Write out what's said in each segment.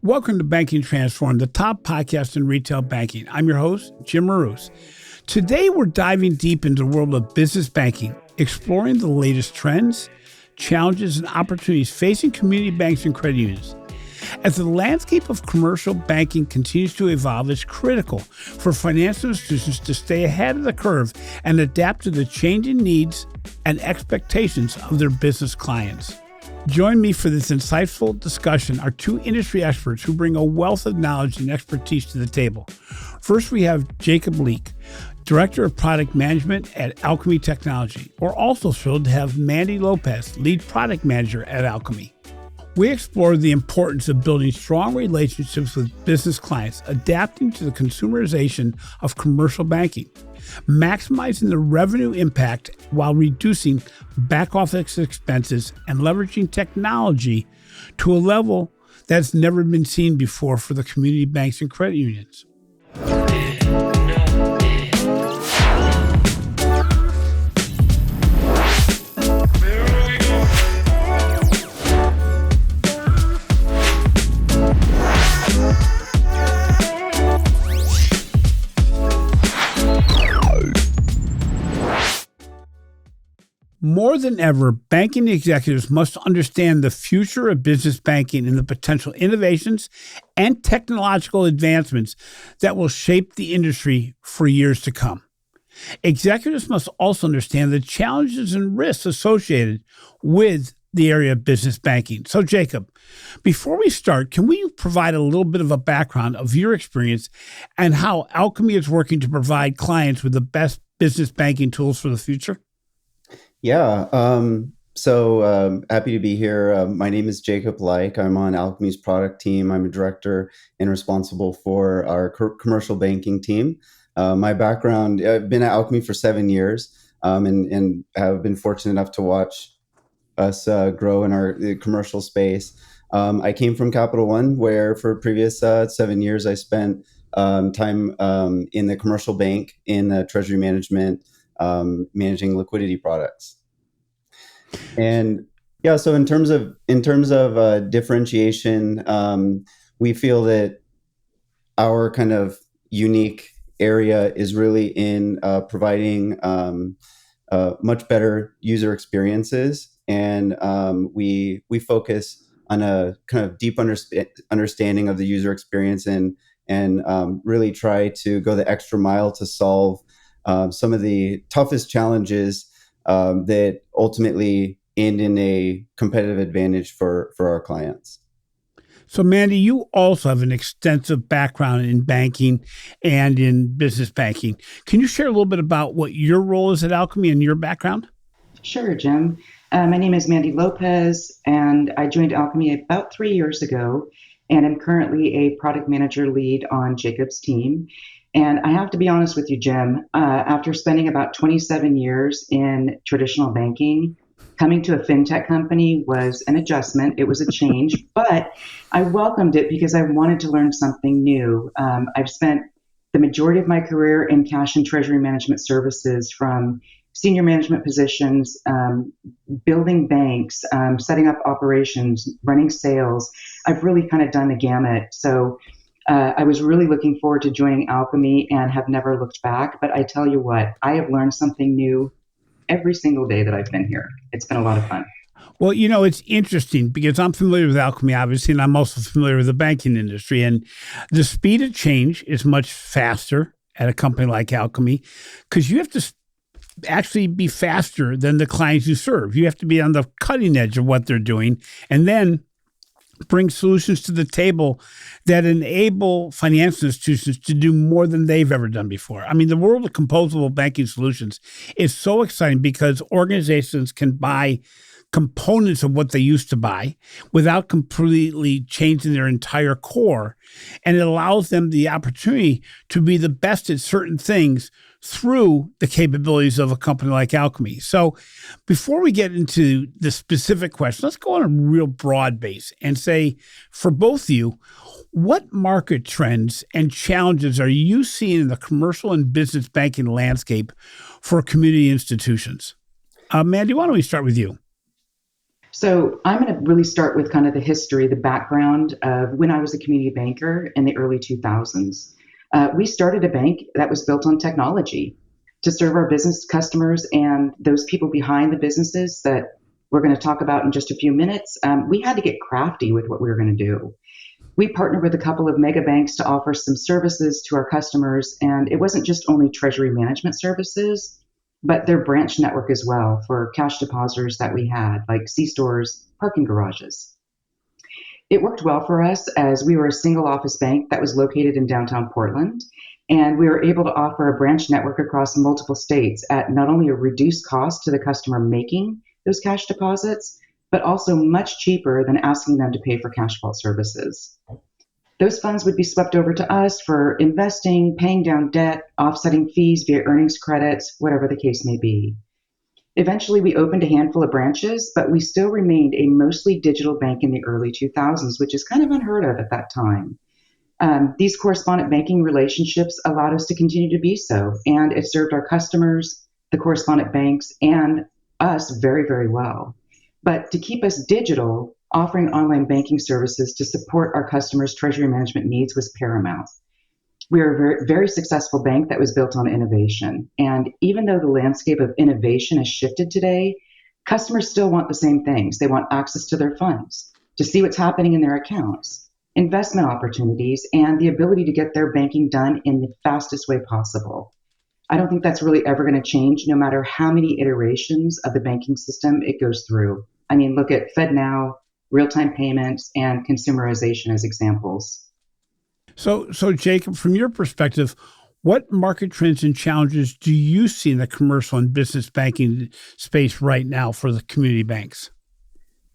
Welcome to Banking Transformed, the top podcast in retail banking. I'm your host, Jim Marous. Today, we're diving deep into the world of business banking, exploring the latest trends, challenges, and opportunities facing community banks and credit unions. As the landscape of commercial banking continues to evolve, it's critical for financial institutions to stay ahead of the curve and adapt to the changing needs and expectations of their business clients. Join me for this insightful discussion are two industry experts who bring a wealth of knowledge and expertise to the table. First, we have Jacob Leick, Director of Product Management at Alkami Technology. We're also thrilled to have Mandy Lopez, Lead Product Manager at Alkami. We explore the importance of building strong relationships with business clients, adapting to the consumerization of commercial banking, maximizing the revenue impact while reducing back office expenses, and leveraging technology to a level that's never been seen before for the community banks and credit unions. More than ever, banking executives must understand the future of business banking and the potential innovations and technological advancements that will shape the industry for years to come. Executives must also understand the challenges and risks associated with the area of business banking. So, Jacob, before we start, can we provide a little bit of a background of your experience and how Alkami is working to provide clients with the best business banking tools for the future? Yeah. Happy to be here. My name is Jacob Leick. I'm on Alkami's product team. I'm a director and responsible for our commercial banking team. My background, I've been at Alkami for 7 years and have been fortunate enough to watch us grow in our commercial space. I came from Capital One, where for previous 7 years, I spent time in the commercial bank in treasury management, managing liquidity products. And yeah, so in terms of differentiation, we feel that our kind of unique area is really in providing much better user experiences, and we focus on a kind of deep understanding of the user experience and really try to go the extra mile to solve some of the toughest challenges that ultimately end in a competitive advantage for our clients. So, Mandy, you also have an extensive background in banking and in business banking. Can you share a little bit about what your role is at Alkami and your background? Sure, Jim. My name is Mandy Lopez, and I joined Alkami about 3 years ago, and I'm currently a product manager lead on Jacob's team. And I have to be honest with you, Jim, after spending about 27 years in traditional banking, coming to a fintech company was an adjustment. It was a change, but I welcomed it because I wanted to learn something new. I've spent the majority of my career in cash and treasury management services, from senior management positions, building banks, setting up operations, running sales. I've really kind of done the gamut. So I was really looking forward to joining Alkami and have never looked back. But I tell you what, I have learned something new every single day that I've been here. It's been a lot of fun. Well, it's interesting because I'm familiar with Alkami, obviously, and I'm also familiar with the banking industry. And the speed of change is much faster at a company like Alkami because you have to actually be faster than the clients you serve. You have to be on the cutting edge of what they're doing, and then bring solutions to the table that enable financial institutions to do more than they've ever done before. I mean, the world of composable banking solutions is so exciting because organizations can buy components of what they used to buy without completely changing their entire core. And it allows them the opportunity to be the best at certain things through the capabilities of a company like Alkami. So before we get into the specific question, let's go on a real broad base and say, for both of you, what market trends and challenges are you seeing in the commercial and business banking landscape for community institutions? Mandy, why don't we start with you? So I'm going to really start with kind of the history, the background of when I was a community banker in the early 2000s. We started a bank that was built on technology to serve our business customers and those people behind the businesses that we're going to talk about in just a few minutes. We had to get crafty with what we were going to do. We partnered with a couple of mega banks to offer some services to our customers, and it wasn't just only treasury management services, but their branch network as well for cash depositors that we had, like C-stores, parking garages. It worked well for us as we were a single office bank that was located in downtown Portland, and we were able to offer a branch network across multiple states at not only a reduced cost to the customer making those cash deposits, but also much cheaper than asking them to pay for cash vault services. Those funds would be swept over to us for investing, paying down debt, offsetting fees via earnings credits, whatever the case may be. Eventually, we opened a handful of branches, but we still remained a mostly digital bank in the early 2000s, which is kind of unheard of at that time. These correspondent banking relationships allowed us to continue to be so, and it served our customers, the correspondent banks, and us very, very well. But to keep us digital, offering online banking services to support our customers' treasury management needs was paramount. We are a very, very successful bank that was built on innovation. And even though the landscape of innovation has shifted today, customers still want the same things. They want access to their funds, to see what's happening in their accounts, investment opportunities, and the ability to get their banking done in the fastest way possible. I don't think that's really ever going to change, no matter how many iterations of the banking system it goes through. I mean, look at FedNow, real-time payments, and consumerization as examples. So Jacob, from your perspective, what market trends and challenges do you see in the commercial and business banking space right now for the community banks?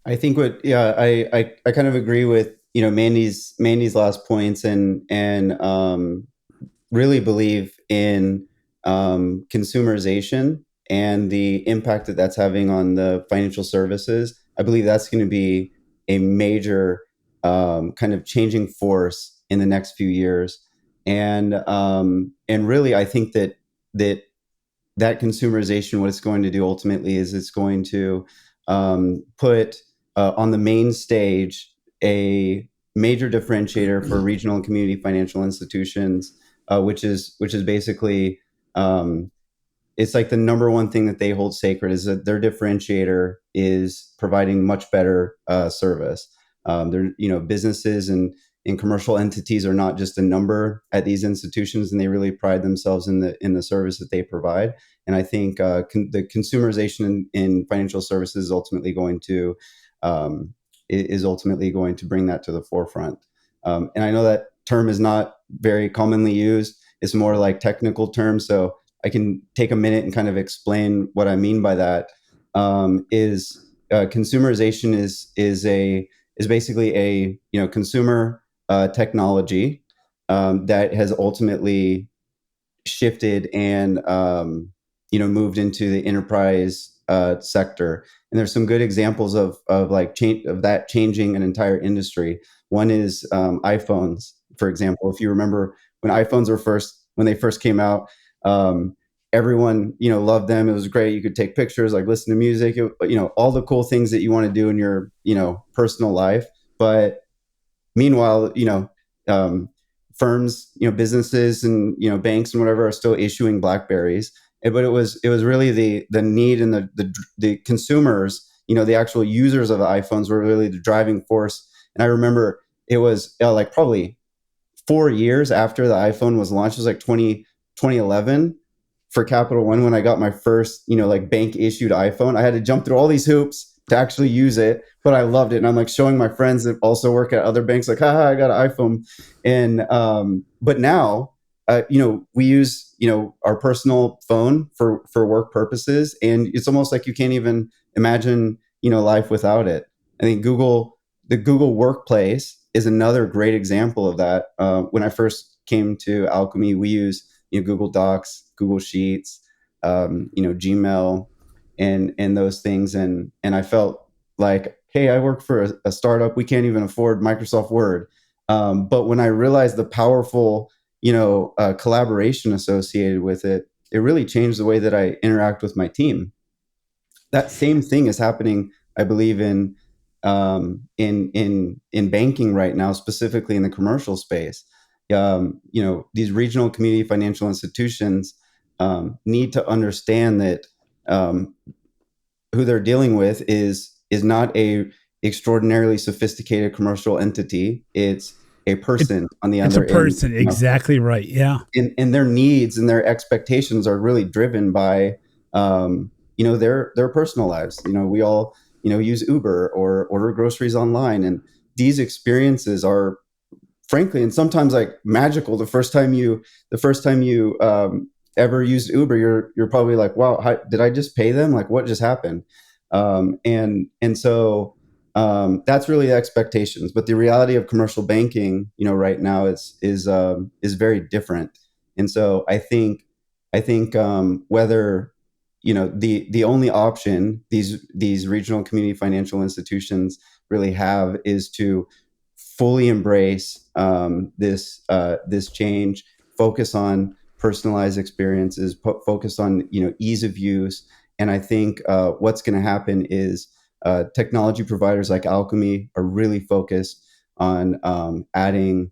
I think I kind of agree with Mandy's last points, and really believe in consumerization and the impact that that's having on the financial services. I believe that's going to be a major kind of changing force in the next few years, and really I think that consumerization, what it's going to do ultimately is it's going to put on the main stage a major differentiator for regional and community financial institutions, which is basically it's like the number one thing that they hold sacred is that their differentiator is providing much better service. Their businesses and commercial entities are not just a number at these institutions, and they really pride themselves in the service that they provide. And I think the consumerization in financial services is ultimately going to bring that to the forefront. And I know that term is not very commonly used. It's more like technical terms. So I can take a minute and kind of explain what I mean by that. Consumerization is basically a consumer technology that has ultimately shifted and moved into the enterprise sector. And there's some good examples of that changing an entire industry. One is iPhones, for example. If you remember when iPhones when they first came out, everyone loved them. It was great. You could take pictures, like listen to music, all the cool things that you want to do in your personal life. But meanwhile, firms, businesses and banks and whatever are still issuing BlackBerries. But it was really the need and the consumers, the actual users of the iPhones were really the driving force. And I remember it was like probably 4 years after the iPhone was launched. It was like 2011 for Capital One when I got my first, bank issued iPhone. I had to jump through all these hoops to actually use it, but I loved it. And I'm like showing my friends that also work at other banks, like, haha, I got an iPhone. And, but now, we use, our personal phone for work purposes. And it's almost like you can't even imagine, life without it. I think the Google Workplace is another great example of that. When I first came to Alkami, we use, Google Docs, Google Sheets, Gmail, and those things. And I felt like, hey, I work for a startup. We can't even afford Microsoft Word. But when I realized the powerful, collaboration associated with it, it really changed the way that I interact with my team. That same thing is happening I believe in banking right now, specifically in the commercial space. These regional community financial institutions need to understand that who they're dealing with is not a extraordinarily sophisticated commercial entity. It's a person on the It's a other end. person. Exactly right. Yeah. And their needs and their expectations are really driven by their personal lives. We all use Uber or order groceries online, and these experiences are frankly and sometimes like magical. The first time you ever used Uber, you're probably like, wow, did I just pay them? Like, what just happened? And so that's really the expectations. But the reality of commercial banking, right now is very different. And so I think whether the only option these regional community financial institutions really have is to fully embrace this change, focus on personalized experiences, focus on ease of use. And I think what's going to happen is technology providers like Alkami are really focused on adding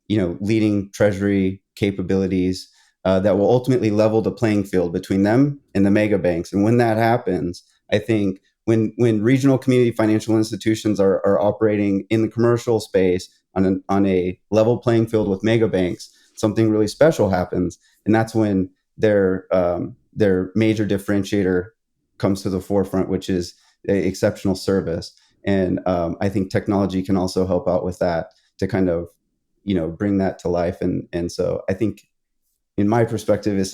leading treasury capabilities that will ultimately level the playing field between them and the mega banks. And when that happens, I think when regional community financial institutions are operating in the commercial space on a level playing field with mega banks, something really special happens, and that's when their major differentiator comes to the forefront, which is exceptional service. And I think technology can also help out with that to kind of bring that to life. And so I think, in my perspective, it's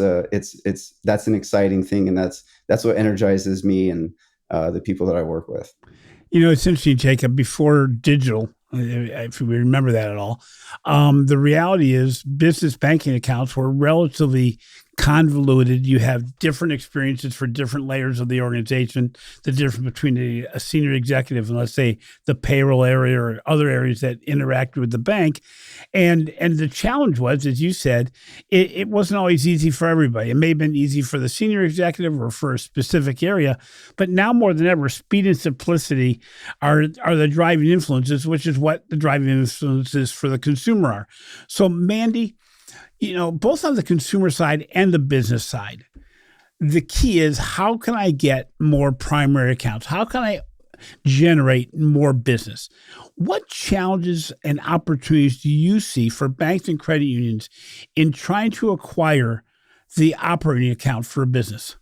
that's an exciting thing, and that's what energizes me and the people that I work with. It's interesting, Jacob, before digital, if we remember that at all, the reality is business banking accounts were relatively convoluted. You have different experiences for different layers of the organization, the difference between a senior executive and, let's say, the payroll area or other areas that interact with the bank. And the challenge was, as you said, it wasn't always easy for everybody. It may have been easy for the senior executive or for a specific area, but now more than ever, speed and simplicity are the driving influences, which is what the driving influences for the consumer are. So, Mandy, both on the consumer side and the business side, the key is, how can I get more primary accounts? How can I generate more business? What challenges and opportunities do you see for banks and credit unions in trying to acquire the operating account for a business?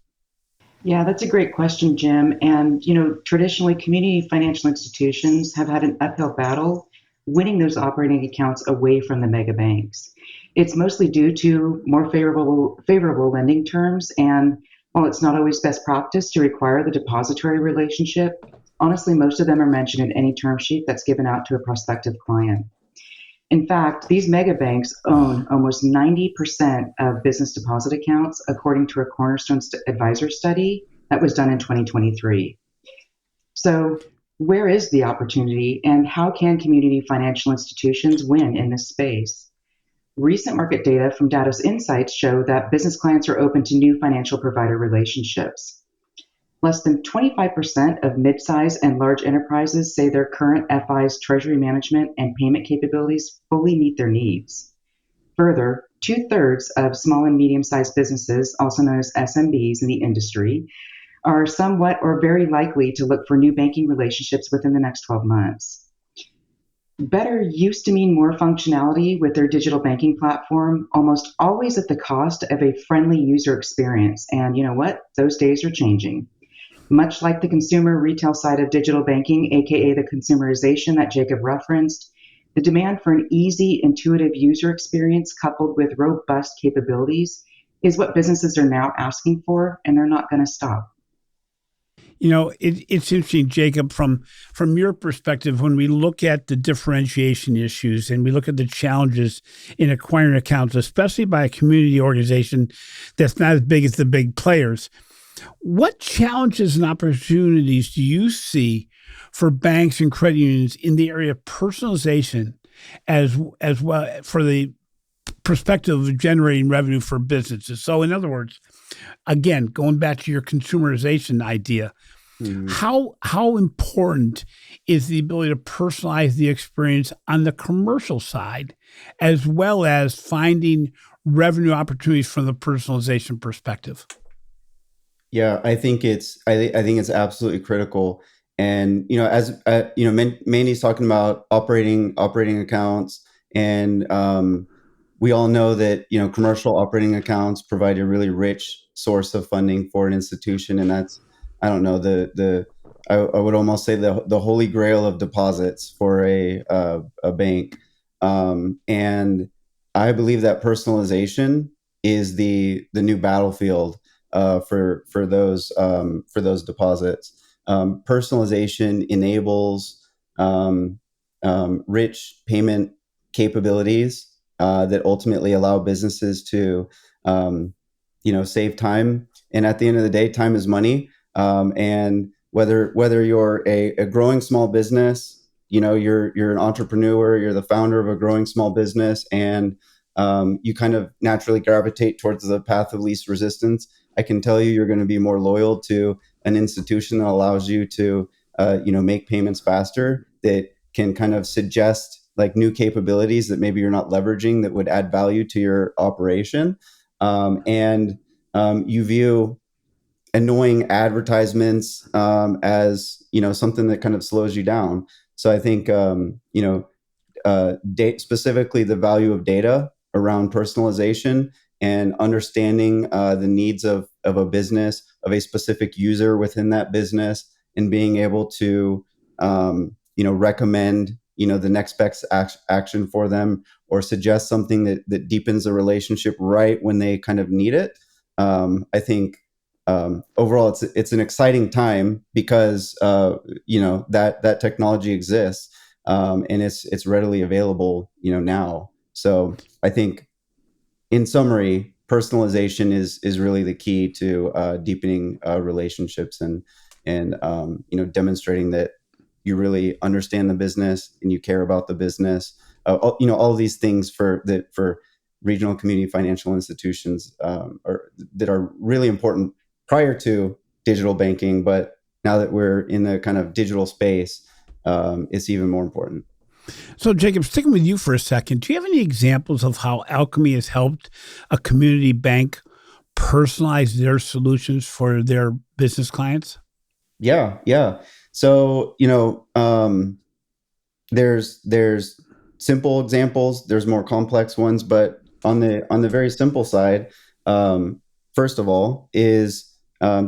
Yeah, that's a great question, Jim. And, traditionally, community financial institutions have had an uphill battle winning those operating accounts away from the mega banks. It's mostly due to more favorable lending terms. And while it's not always best practice to require the depository relationship, honestly, most of them are mentioned in any term sheet that's given out to a prospective client. In fact, these mega banks own almost 90% of business deposit accounts, according to a Cornerstone Advisor study that was done in 2023. So, where is the opportunity, and how can community financial institutions win in this space? Recent market data from Datos Insights show that business clients are open to new financial provider relationships. Less than 25% of midsize and large enterprises say their current FI's treasury management and payment capabilities fully meet their needs. Further, two-thirds of small and medium-sized businesses, also known as SMBs in the industry, are somewhat or very likely to look for new banking relationships within the next 12 months. Better used to mean more functionality with their digital banking platform, almost always at the cost of a friendly user experience. And you know what? Those days are changing. Much like the consumer retail side of digital banking, aka the consumerization that Jacob referenced, the demand for an easy, intuitive user experience coupled with robust capabilities is what businesses are now asking for, and they're not going to stop. It's interesting, Jacob, from your perspective, when we look at the differentiation issues and we look at the challenges in acquiring accounts, especially by a community organization that's not as big as the big players. What challenges and opportunities do you see for banks and credit unions in the area of personalization as well for the perspective of generating revenue for businesses? So in other words, again, going back to your consumerization idea, Mhm. How important is the ability to personalize the experience on the commercial side, as well as finding revenue opportunities from the personalization perspective? Yeah, I think it's absolutely critical. And as Mandy's talking about operating accounts, and we all know that commercial operating accounts provide a really rich source of funding for an institution, and that's, I don't know, I would almost say the holy grail of deposits for a bank. And I believe that personalization is the new battlefield for those deposits. Personalization enables rich payment capabilities that ultimately allow businesses to save time. And at the end of the day, time is money. And whether you're a growing small business, you're an entrepreneur, you're the founder of a growing small business, and you kind of naturally gravitate towards the path of least resistance. I can tell you're going to be more loyal to an institution that allows you to, make payments faster, that can kind of suggest like new capabilities that maybe you're not leveraging that would add value to your operation. And you view annoying advertisements as something that kind of slows you down. So I think specifically the value of data around personalization and understanding the needs of a business, of a specific user within that business, and being able to recommend the next best action for them, or suggest something that deepens the relationship right when they kind of need it. I think overall it's an exciting time because that technology exists, and it's readily available now. So I think, in summary, personalization is really the key to deepening relationships, and demonstrating that you really understand the business and you care about the business. All of these things for regional community financial institutions that are really important prior to digital banking, but now that we're in the kind of digital space, it's even more important. So, Jacob, sticking with you for a second, do you have any examples of how Alkami has helped a community bank personalize their solutions for their business clients? Yeah, yeah. So there's simple examples, there's more complex ones, but on the very simple side, um, first of all, is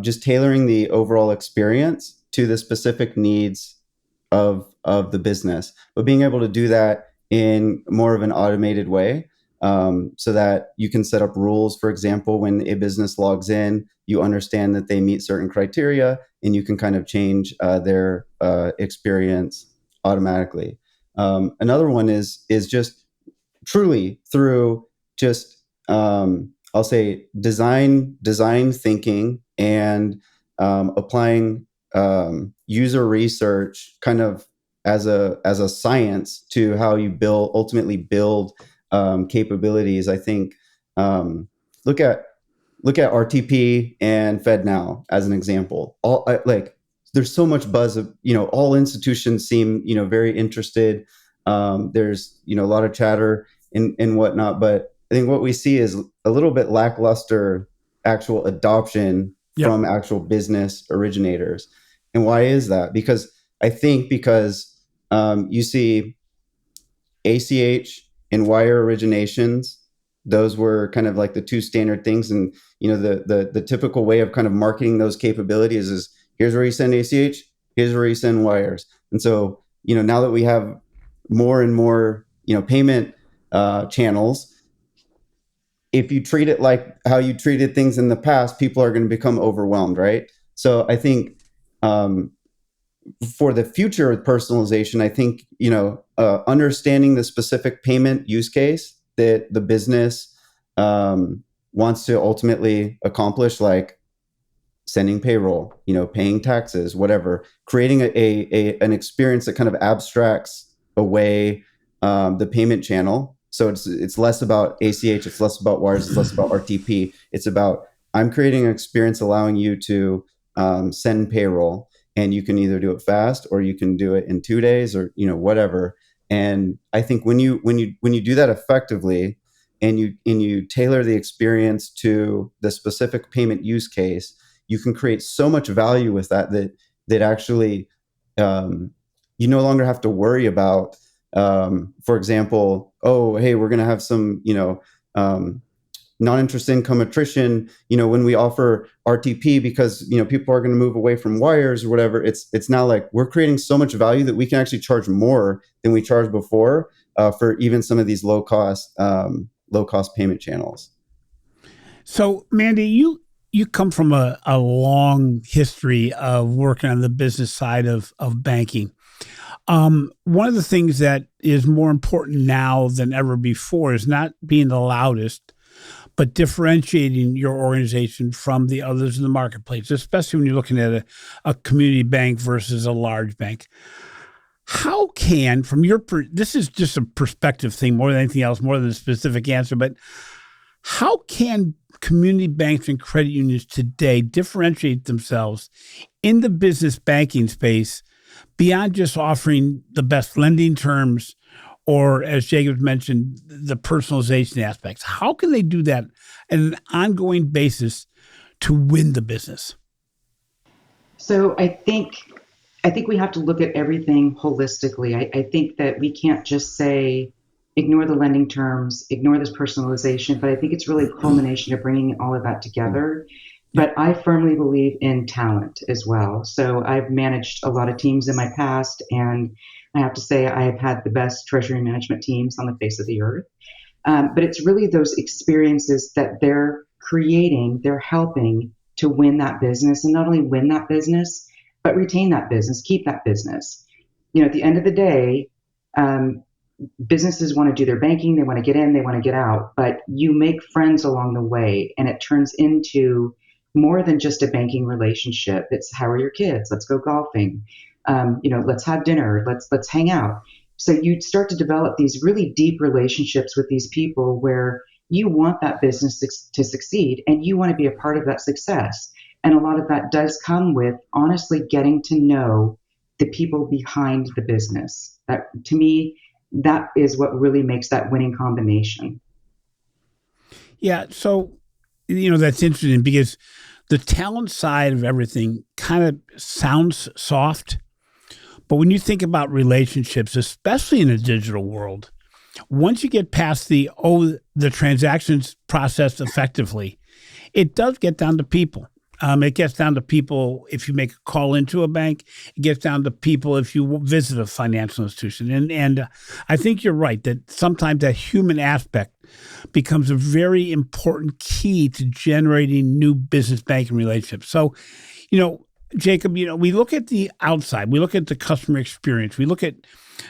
just tailoring the overall experience to the specific needs of the business, but being able to do that in more of an automated way, so that you can set up rules. For example, when a business logs in, you understand that they meet certain criteria, and you can kind of change their experience automatically. Another one is just truly through just I'll say design thinking, and applying user research kind of as a science to how you ultimately build capabilities. I think um, look at RTP and FedNow as an example. There's so much buzz of, all institutions seem, very interested. There's, a lot of chatter and whatnot, but I think what we see is a little bit lackluster actual adoption Yep. from actual business originators. And why is that? Because you see ACH and wire originations. Those were kind of like the two standard things. And the typical way of kind of marketing those capabilities is, here's where you send ACH, here's where you send wires. And so now that we have more and more payment channels, if you treat it like how you treated things in the past, people are going to become overwhelmed, right? So I think um, for the future of personalization, I think understanding the specific payment use case that the business wants to ultimately accomplish, like sending payroll, paying taxes, whatever, creating an experience that kind of abstracts away the payment channel. So it's less about ACH, it's less about wires, it's less about RTP. It's about, I'm creating an experience allowing you to send payroll. and you can either do it fast or you can do it in 2 days or whatever. And I think when you do that effectively, and you tailor the experience to the specific payment use case, you can create so much value with that actually, you no longer have to worry about, for example, oh, hey, we're going to have some um, non-interest income attrition, when we offer RTP, because people are going to move away from wires or whatever. It's now like we're creating so much value that we can actually charge more than we charged before, for even some of these low cost payment channels. So, Mandy, you come from a long history of working on the business side of banking. One of the things that is more important now than ever before is not being the loudest, but differentiating your organization from the others in the marketplace, especially when you're looking at a community bank versus a large bank. How can, from this is just a perspective thing more than anything else, more than a specific answer, but how can community banks and credit unions today differentiate themselves in the business banking space beyond just offering the best lending terms or, as Jacob mentioned, the personalization aspects? How can they do that on an ongoing basis to win the business? So I think we have to look at everything holistically. I think that we can't just say ignore the lending terms, ignore this personalization, but I think it's really a culmination of bringing all of that together. Yeah. But I firmly believe in talent as well. So I've managed a lot of teams in my past, and I have to say I have had the best treasury management teams on the face of the earth. But it's really those experiences that they're creating, they're helping to win that business, and not only win that business, but retain that business, keep that business. At the end of the day, um, businesses want to do their banking, they want to get in, they want to get out, but you make friends along the way, and it turns into more than just a banking relationship. It's how are your kids? Let's go golfing. Let's have dinner. Let's hang out. So you start to develop these really deep relationships with these people where you want that business to succeed, and you want to be a part of that success. And a lot of that does come with honestly getting to know the people behind the business. That, to me, that is what really makes that winning combination. Yeah. So, that's interesting because the talent side of everything kind of sounds soft. But when you think about relationships, especially in a digital world, once you get past the transactions processed effectively, it does get down to people. It gets down to people if you make a call into a bank. It gets down to people if you visit a financial institution. And I think you're right that sometimes that human aspect becomes a very important key to generating new business banking relationships. So, Jacob, we look at the outside, we look at the customer experience, we look at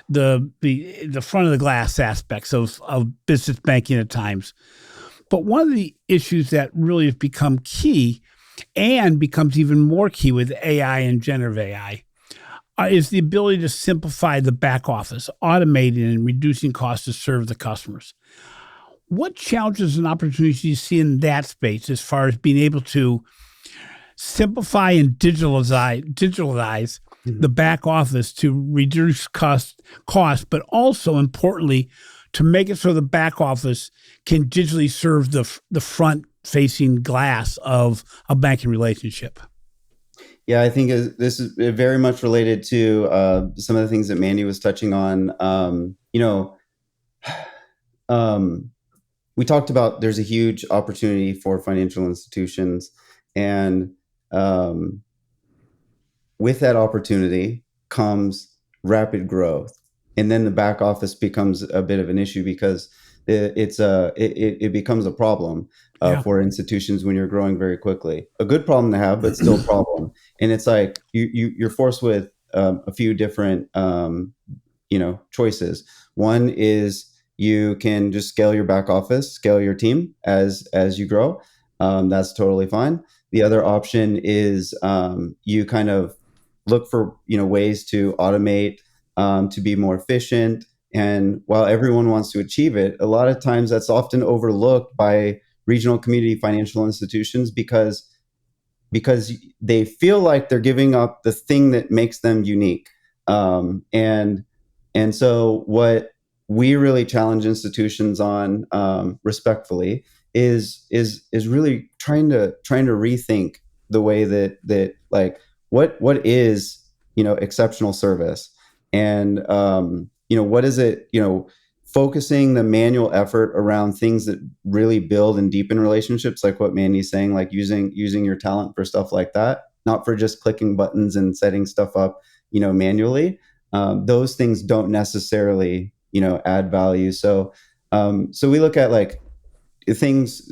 the front of the glass aspects of business banking at times. But one of the issues that really has become key and becomes even more key with AI and generative AI is the ability to simplify the back office, automating and reducing costs to serve the customers. What challenges and opportunities do you see in that space as far as being able to simplify and digitalize the back office to reduce cost, but also importantly, to make it so the back office can digitally serve the front facing glass of a banking relationship? Yeah, I think this is very much related to some of the things that Mandy was touching on. We talked about there's a huge opportunity for financial institutions, and um, with that opportunity comes rapid growth, and then the back office becomes a bit of an issue because it becomes a problem for institutions when you're growing very quickly. A good problem to have, but still a problem. And it's like you're forced with a few different choices. One is you can just scale your back office, scale your team as you grow. That's totally fine. The other option is you kind of look for ways to automate, to be more efficient. And while everyone wants to achieve it, a lot of times that's often overlooked by regional community financial institutions because because they feel like they're giving up the thing that makes them unique. And so what we really challenge institutions on, respectfully, is really trying to rethink the way that like what is, exceptional service, and what is it, focusing the manual effort around things that really build and deepen relationships, like what Mandy's saying, like using your talent for stuff like that, not for just clicking buttons and setting stuff up, manually. Those things don't necessarily, add value. So we look at like things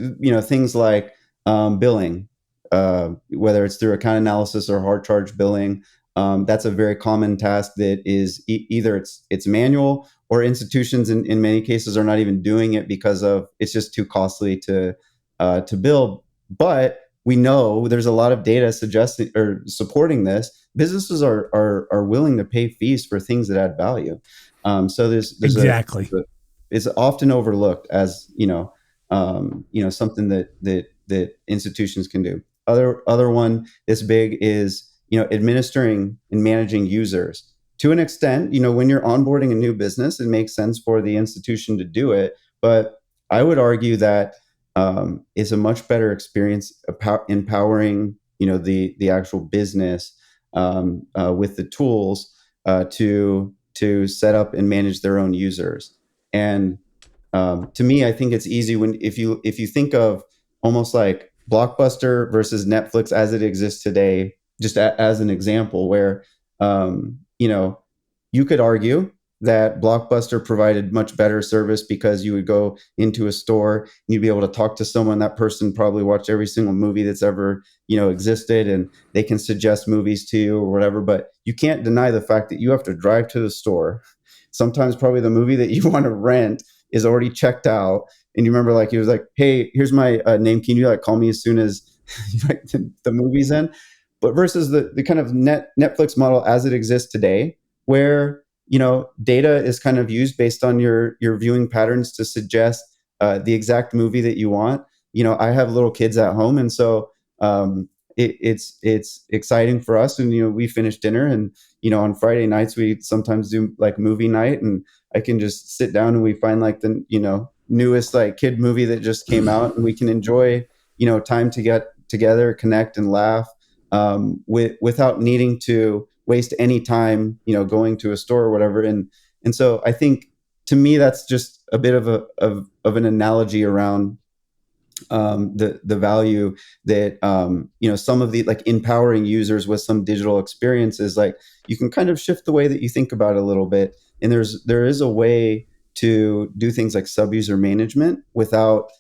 like, billing, whether it's through account analysis or hard charge billing. That's a very common task that is either it's manual, or institutions in many cases are not even doing it because of it's just too costly to build. But we know there's a lot of data suggesting or supporting this. Businesses are willing to pay fees for things that add value. So there's Exactly. it's often overlooked as, something that institutions can do. Other one that's big is, administering and managing users. To an extent, when you're onboarding a new business, it makes sense for the institution to do it. But I would argue that, it's a much better experience empowering, the actual business, with the tools, to set up and manage their own users. And to me, I think it's easy when if you think of almost like Blockbuster versus Netflix as it exists today, just as an example, where, you could argue that Blockbuster provided much better service because you would go into a store and you'd be able to talk to someone. That person probably watched every single movie that's ever, existed, and they can suggest movies to you or whatever. But you can't deny the fact that you have to drive to the store. Sometimes probably the movie that you want to rent is already checked out, and you remember, like, he was like, "Hey, here's my name. Can you like call me as soon as the movie's in?" But versus the kind of Netflix model as it exists today, where, data is kind of used based on your viewing patterns to suggest, the exact movie that you want. I have little kids at home, and so, it's exciting for us. And we finish dinner, and on Friday nights we sometimes do like movie night, and I can just sit down and we find like the newest like kid movie that just came out, and we can enjoy time to get together, connect, and laugh, without needing to waste any time going to a store or whatever. And so I think, to me, that's just a bit of an analogy around, the value that, some of the like empowering users with some digital experiences. Like, you can kind of shift the way that you think about it a little bit, and there is a way to do things like sub user management without,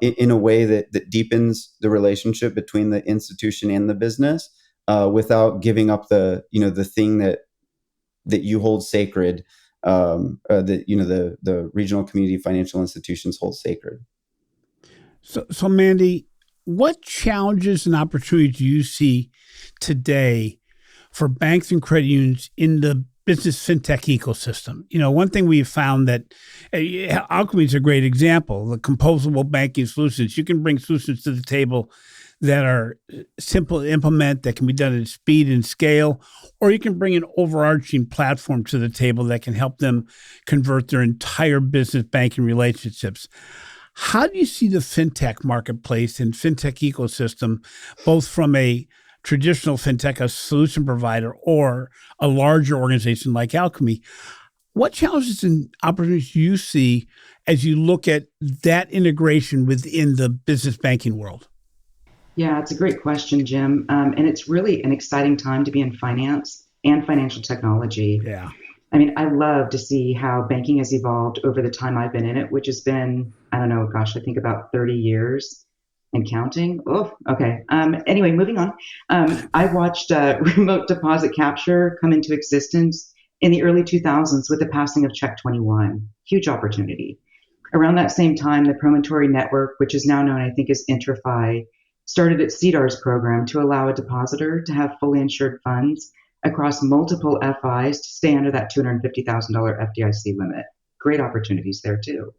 in a way that deepens the relationship between the institution and the business, without giving up the thing that you hold sacred, that the regional community financial institutions hold sacred. So Mandy, what challenges and opportunities do you see today for banks and credit unions in the business fintech ecosystem? One thing we've found that Alkami is a great example. The composable banking solutions. You can bring solutions to the table that are simple to implement, that can be done at speed and scale, or you can bring an overarching platform to the table that can help them convert their entire business banking relationships. How do you see the fintech marketplace and fintech ecosystem, both from a traditional fintech, a solution provider, or a larger organization like Alkami? What challenges and opportunities do you see as you look at that integration within the business banking world? Yeah, it's a great question, Jim. And it's really an exciting time to be in finance and financial technology. Yeah. I mean, I love to see how banking has evolved over the time I've been in it, which has been, I don't know, gosh, I think about 30 years and counting. Oh, okay. Anyway, moving on. I watched remote deposit capture come into existence in the early 2000s with the passing of Check 21. Huge opportunity. Around that same time, the Promontory Network, which is now known, I think, as IntraFi, started its CDARS program to allow a depositor to have fully insured funds across multiple FIs to stay under that $250,000 FDIC limit. Great opportunities there too.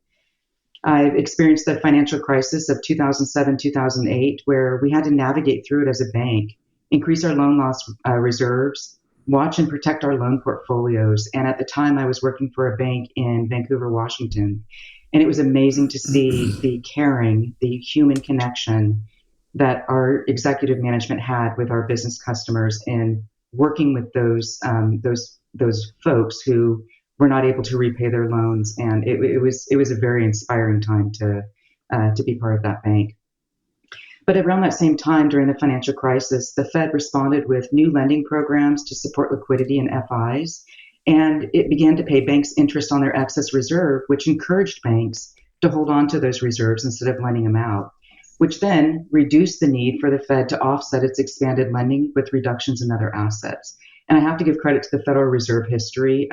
I've experienced the financial crisis of 2007, 2008, where we had to navigate through it as a bank, increase our loan loss reserves, watch and protect our loan portfolios. And at the time, I was working for a bank in Vancouver, Washington. And it was amazing to see the caring, the human connection that our executive management had with our business customers and working with those folks who were not able to repay their loans. And it was a very inspiring time to be part of that bank. But around that same time, during the financial crisis, the Fed responded with new lending programs to support liquidity and FIs, and it began to pay banks interest on their excess reserve, which encouraged banks to hold on to those reserves instead of lending them out, which then reduced the need for the Fed to offset its expanded lending with reductions in other assets. And I have to give credit to the Federal Reserve history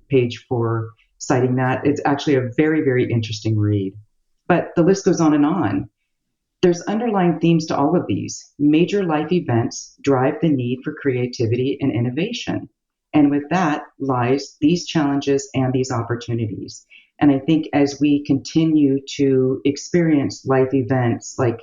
page for citing that. It's actually a very, very interesting read. But the list goes on and on. There's underlying themes to all of these. Major life events drive the need for creativity and innovation. And with that lies these challenges and these opportunities. And I think as we continue to experience life events like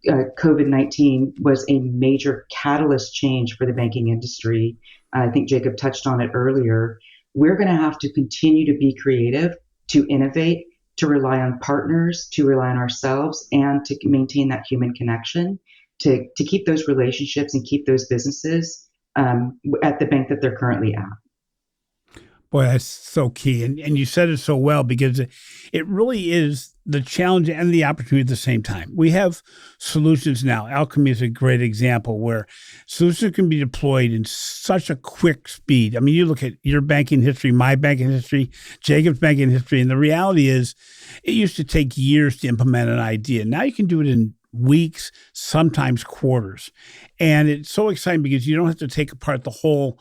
COVID-19 was a major catalyst change for the banking industry. I think Jacob touched on it earlier. We're going to have to continue to be creative, to innovate, to rely on partners, to rely on ourselves, and to maintain that human connection, to keep those relationships and keep those businesses at the bank that they're currently at. Boy, that's so key. And you said it so well, because it really is the challenge and the opportunity at the same time. We have solutions now. Alkami is a great example where solutions can be deployed in such a quick speed. I mean, you look at your banking history, my banking history, Jacob's banking history, and the reality is it used to take years to implement an idea. Now you can do it in weeks, sometimes quarters. And it's so exciting because you don't have to take apart the whole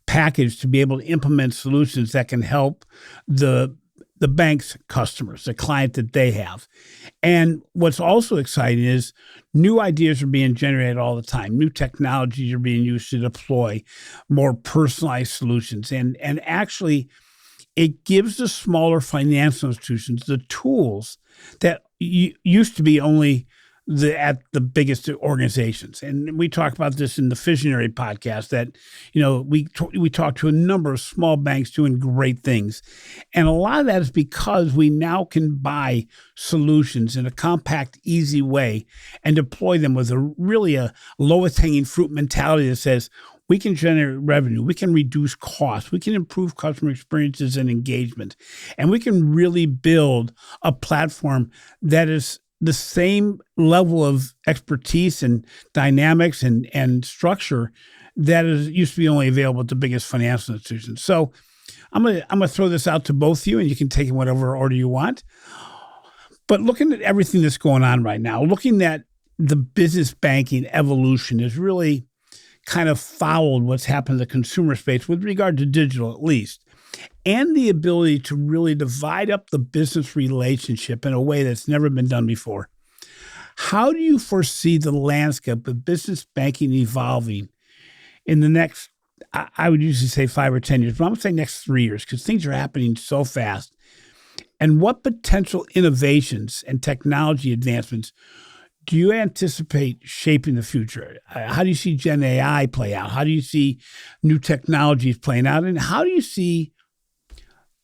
package to be able to implement solutions that can help the bank's customers, the client that they have. And what's also exciting is new ideas are being generated all the time. New technologies are being used to deploy more personalized solutions. And actually, it gives the smaller financial institutions the tools that used to be only at the biggest organizations. And we talk about this in the Visionary podcast that, we talk to a number of small banks doing great things. And a lot of that is because we now can buy solutions in a compact, easy way and deploy them with a lowest hanging fruit mentality that says, we can generate revenue, we can reduce costs, we can improve customer experiences and engagement, and we can really build a platform that is the same level of expertise and dynamics and structure that used to be only available at the biggest financial institutions. So I'm gonna throw this out to both of you, and you can take it in whatever order you want. But looking at everything that's going on right now, looking at the business banking evolution is really kind of followed what's happened in the consumer space with regard to digital, at least, and the ability to really divide up the business relationship in a way that's never been done before. How do you foresee the landscape of business banking evolving in the next, I would usually say 5 or 10 years, but I'm going to say next 3 years, because things are happening so fast? And what potential innovations and technology advancements do you anticipate shaping the future? How do you see Gen AI play out? How do you see new technologies playing out? And how do you see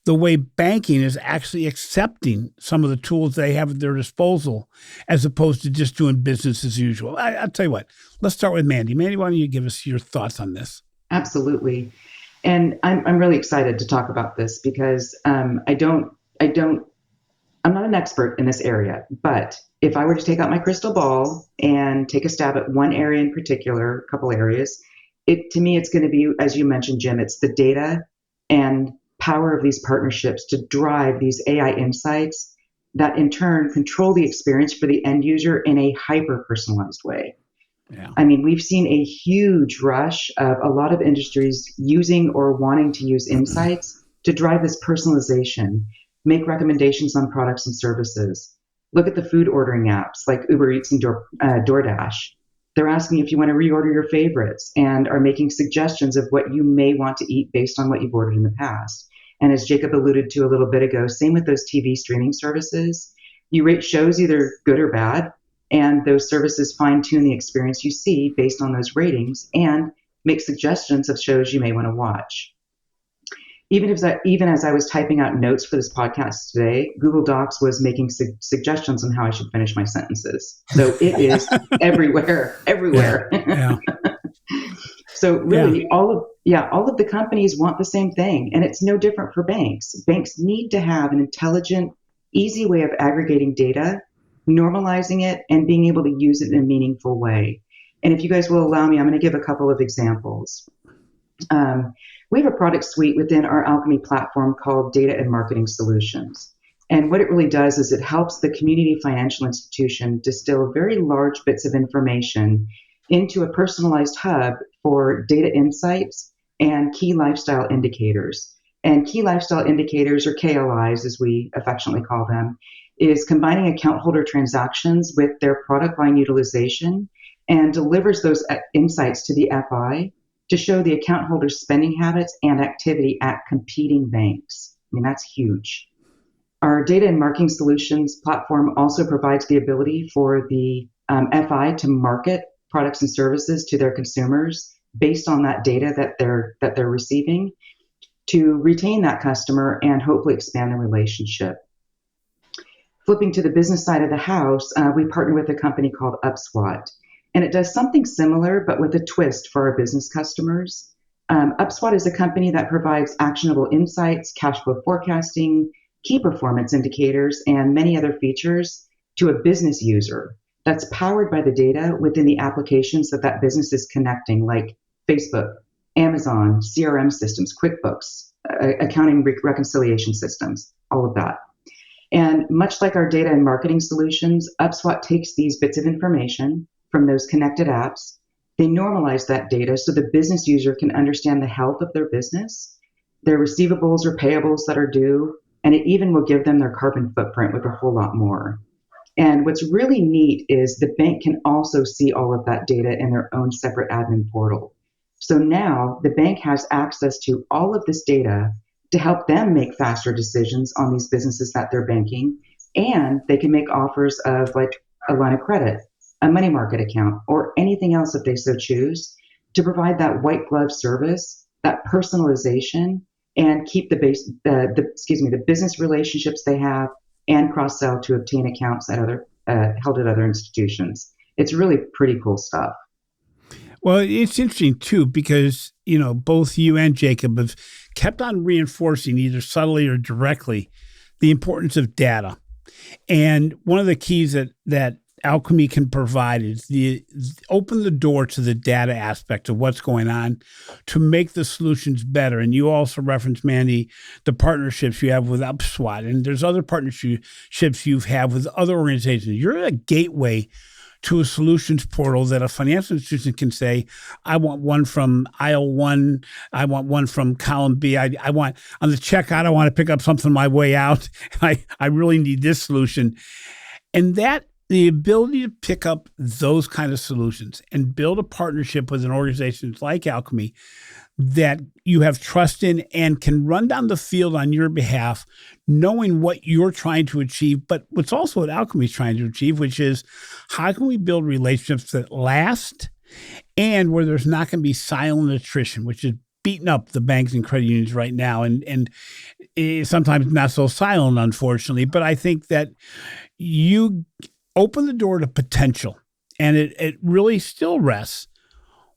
the way banking is actually accepting some of the tools they have at their disposal as opposed to just doing business as usual? I'll tell you what, let's start with Mandy. Mandy, why don't you give us your thoughts on this? Absolutely. And I'm really excited to talk about this because I'm not an expert in this area, but if I were to take out my crystal ball and take a stab at one area in particular, a couple areas, to me, it's going to be, as you mentioned, Jim, it's the data and power of these partnerships to drive these AI insights that in turn control the experience for the end user in a hyper-personalized way. Yeah. I mean, we've seen a huge rush of a lot of industries using or wanting to use insights to drive this personalization, make recommendations on products and services. Look at the food ordering apps like Uber Eats and DoorDash. They're asking if you want to reorder your favorites and are making suggestions of what you may want to eat based on what you've ordered in the past. And as Jacob alluded to a little bit ago, same with those TV streaming services. You rate shows either good or bad, and those services fine tune the experience you see based on those ratings and make suggestions of shows you may want to watch. Even as I was typing out notes for this podcast today, Google Docs was making suggestions on how I should finish my sentences. So it is everywhere, everywhere. Yeah. So really, all of the companies want the same thing, and it's no different for banks. Banks need to have an intelligent, easy way of aggregating data, normalizing it, and being able to use it in a meaningful way. And if you guys will allow me, I'm going to give a couple of examples. We have a product suite within our Alkami platform called Data and Marketing Solutions. And what it really does is it helps the community financial institution distill very large bits of information into a personalized hub for data insights and key lifestyle indicators. And key lifestyle indicators, or KLIs as we affectionately call them, is combining account holder transactions with their product line utilization and delivers those insights to the FI to show the account holder's spending habits and activity at competing banks. I mean, that's huge. Our data and marketing solutions platform also provides the ability for the FI to market products and services to their consumers based on that data that they're receiving to retain that customer and hopefully expand the relationship. Flipping to the business side of the house, we partner with a company called UpSwot. And it does something similar, but with a twist for our business customers. UpSwot is a company that provides actionable insights, cash flow forecasting, key performance indicators, and many other features to a business user that's powered by the data within the applications that business is connecting, like Facebook, Amazon, CRM systems, QuickBooks, accounting reconciliation systems, all of that. And much like our data and marketing solutions, UpSwot takes these bits of information from those connected apps. They normalize that data so the business user can understand the health of their business, their receivables or payables that are due, and it even will give them their carbon footprint with a whole lot more. And what's really neat is the bank can also see all of that data in their own separate admin portal. So now the bank has access to all of this data to help them make faster decisions on these businesses that they're banking, and they can make offers of like a line of credit, a money market account, or anything else if they so choose, to provide that white glove service, that personalization, and keep the business relationships they have and cross-sell to obtain accounts at held at other institutions. It's really pretty cool stuff. Well, it's interesting too, because, both you and Jacob have kept on reinforcing either subtly or directly the importance of data. And one of the keys that Alkami can provide is open the door to the data aspect of what's going on to make the solutions better. And you also referenced, Mandy, the partnerships you have with UpSwot, and there's other partnerships you've had with other organizations. You're a gateway to a solutions portal that a financial institution can say, I want one from aisle 1, I want one from column B, I want on the checkout, I want to pick up something on my way out. I really need this solution. And that the ability to pick up those kind of solutions and build a partnership with an organization like Alkami that you have trust in and can run down the field on your behalf, knowing what you're trying to achieve, but what's also what Alkami is trying to achieve, which is how can we build relationships that last and where there's not going to be silent attrition, which is beating up the banks and credit unions right now. And sometimes not so silent, unfortunately, but I think that you open the door to potential, and it really still rests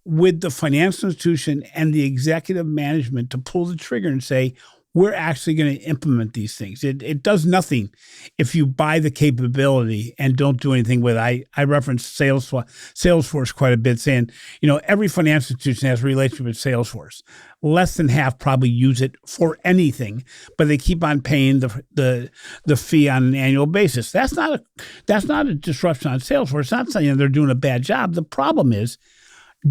with the financial institution and the executive management to pull the trigger and say, we're actually going to implement these things. It does nothing if you buy the capability and don't do anything with it. I reference Salesforce quite a bit, saying, every financial institution has a relationship with Salesforce. Less than half probably use it for anything, but they keep on paying the fee on an annual basis. That's not a disruption on Salesforce. It's not saying they're doing a bad job. The problem is,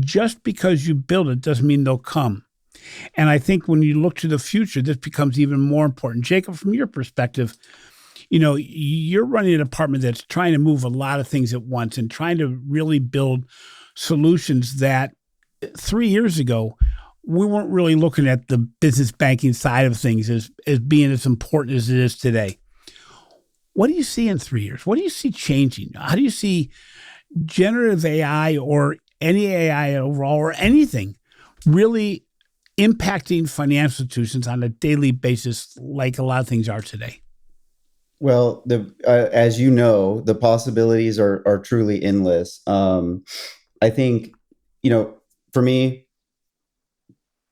just because you build it doesn't mean they'll come. And I think when you look to the future, this becomes even more important. Jacob, from your perspective, you're running a department that's trying to move a lot of things at once and trying to really build solutions that 3 years ago, we weren't really looking at the business banking side of things as being as important as it is today. What do you see in 3 years? What do you see changing? How do you see generative AI or any AI overall or anything really impacting financial institutions on a daily basis like a lot of things are today? Well, as you know, the possibilities are truly endless. I think, for me,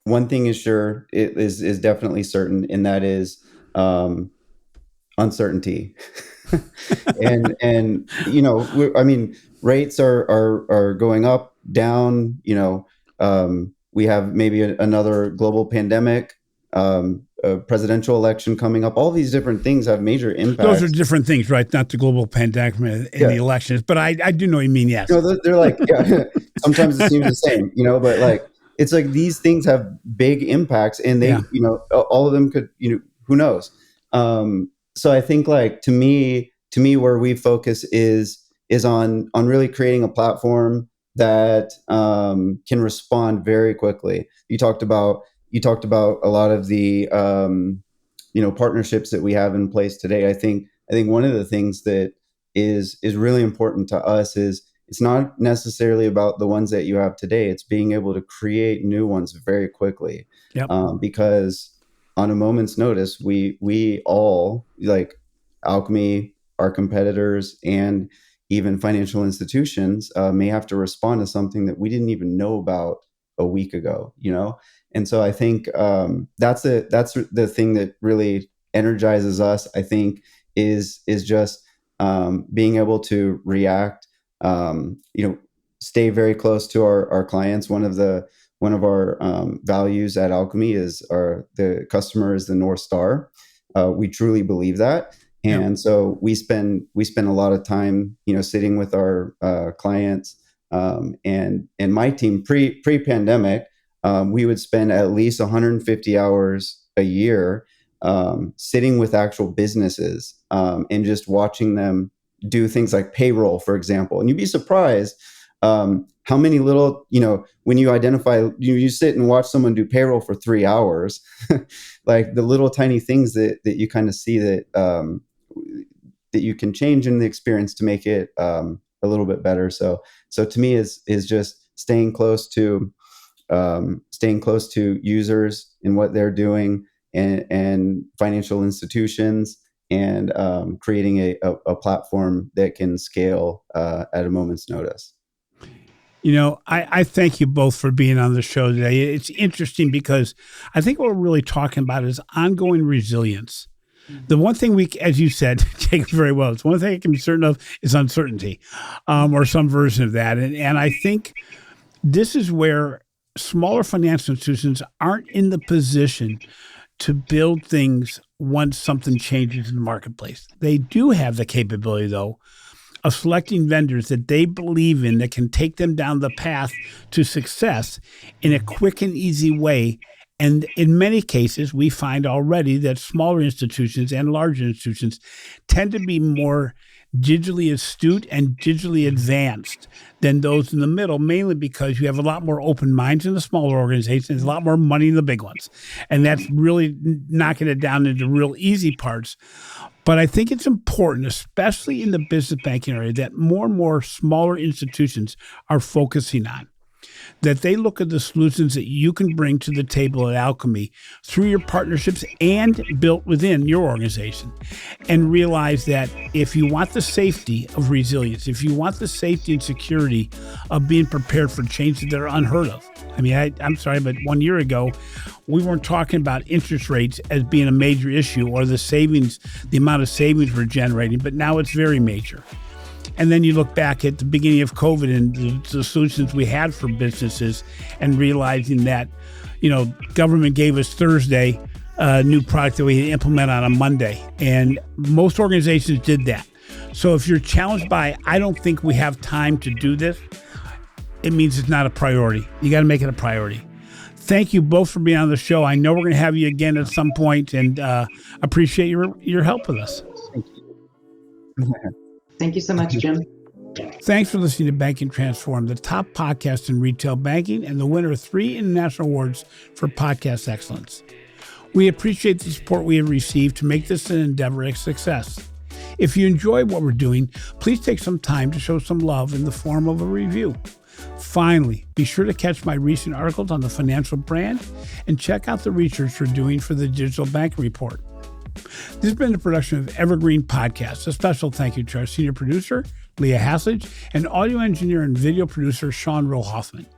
one thing is sure, it is definitely certain, and that is uncertainty. and I mean, rates are going up, down. We have maybe another global pandemic, a presidential election coming up. All these different things have major Those are impacts. different things, right? Not the global pandemic and the Yeah, elections, but I do know what you mean, yes. they're like, yeah, sometimes it seems the same, but like it's like these things have big impacts, and Yeah. they, all of them could, who knows. So I think, like, to me, where we focus is on really creating a platform that can respond very quickly. You talked about a lot of the partnerships that we have in place today. I think one of the things that is really important to us is it's not necessarily about the ones that you have today. It's being able to create new ones very quickly, Yep. because on a moment's notice, we all, like Alkami, our competitors, and even financial institutions may have to respond to something that we didn't even know about a week ago. And so I think that's the thing that really energizes us. I think is just being able to react, stay very close to our clients. One of our values at Alkami is the customer is the North Star. We truly believe that. And Yep. so we spend a lot of time, sitting with our clients, and my team pre-pandemic, we would spend at least 150 hours a year sitting with actual businesses, and just watching them do things like payroll, for example. And you'd be surprised how many little, when you identify, you sit and watch someone do payroll for 3 hours, like the little tiny things that you kind of see that you can change in the experience to make it a little bit better. So to me is just staying close to users and what they're doing, and financial institutions, and creating a platform that can scale at a moment's notice. I thank you both for being on the show today. It's interesting because I think what we're really talking about is ongoing resilience. The one thing as you said, Jake, very well, it's one thing I can be certain of is uncertainty, or some version of that. And I think this is where smaller financial institutions aren't in the position to build things once something changes in the marketplace. They do have the capability, though, of selecting vendors that they believe in that can take them down the path to success in a quick and easy way. And in many cases, we find already that smaller institutions and larger institutions tend to be more digitally astute and digitally advanced than those in the middle, mainly because you have a lot more open minds in the smaller organizations, a lot more money in the big ones. And that's really knocking it down into real easy parts. But I think it's important, especially in the business banking area, that more and more smaller institutions are focusing on, that they look at the solutions that you can bring to the table at Alkami through your partnerships and built within your organization, and realize that if you want the safety of resilience, if you want the safety and security of being prepared for changes that are unheard of. I mean, I'm sorry, but 1 year ago, we weren't talking about interest rates as being a major issue, or the amount of savings we're generating, but now it's very major. And then you look back at the beginning of COVID and the solutions we had for businesses, and realizing that, government gave us Thursday a new product that we had to implement on a Monday. And most organizations did that. So if you're challenged by, I don't think we have time to do this, it means it's not a priority. You got to make it a priority. Thank you both for being on the show. I know we're going to have you again at some point, and appreciate your help with us. Thank you. Thank you so much, Jim. Thanks for listening to Banking Transform, the top podcast in retail banking and the winner of 3 international awards for podcast excellence. We appreciate the support we have received to make this an endeavor a success. If you enjoy what we're doing, please take some time to show some love in the form of a review. Finally, be sure to catch my recent articles on the financial brand and check out the research we're doing for the Digital Bank Report. This has been a production of Evergreen Podcast. A special thank you to our senior producer, Leah Hassage, and audio engineer and video producer, Sean Rowe Hoffman.